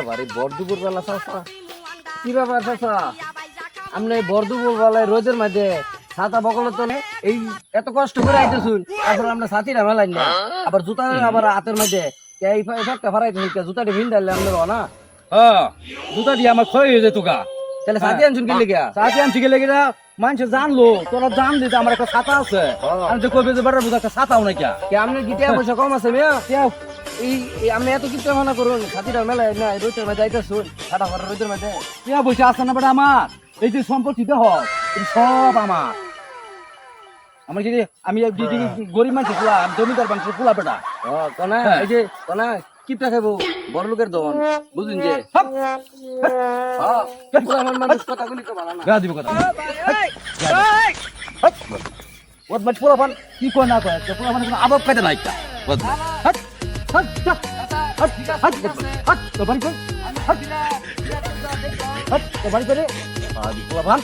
বাড়ি বরদুপুর বেলা চাচা কি ব্যাপার চাচা আপনি বরদুপুর বেলায় রোদের মাঝে ছাতা বকলে তোলে এই এত কষ্ট করে আইতেছুন তারপর আমরা সাথীরা মেলাই না আবার জুতা আবার হাতের মাঝে এই ফেটটা ফারাইতেছুন জুতাটি ভিন ডাললে আমরা না হ্যাঁ জুতা দিয়ে আমার ক্ষয় হয়ে যেত গা তাহলে সাথী আনছুন কি লেগে সাথে আনছি গেলে কিনা মানুষ জানলো তোরা জানলি তো আমার একটা ছাতা আছে আমি তো কবে যে বেটার বুঝা একটা ছাতাও না কিয়া কে আপনি কি টাকা পয়সা কম আছে মেয়া এই আপনি এত কিছু মনে করুন সাথীরা মেলায় না রোদের মাঝে আইতেছুন ছাতা ভরা রোদের মাঝে কিয়া বসে আসছে না বেটা আমার এই যে সম্পত্তি দেহ সব আমার আমার কি আমি গরিব মানুষ ফুলা জমিদার মানুষ ফুলা বেটা ও কোনা এই যে কোনা কিপটা খাবো বড় লোকের দন বুঝুন যে আমার মানুষ কথাগুলি তো ভালো না গা দিব কথা ওর মাঝ পুরো ফান কি কয় না কয় তো পুরো ফান কোনো আদব কায়দা নাই তা হাট হাট হাট হাট হাট তো বাড়ি কই হাট হাট তো বাড়ি করে পুরো ফান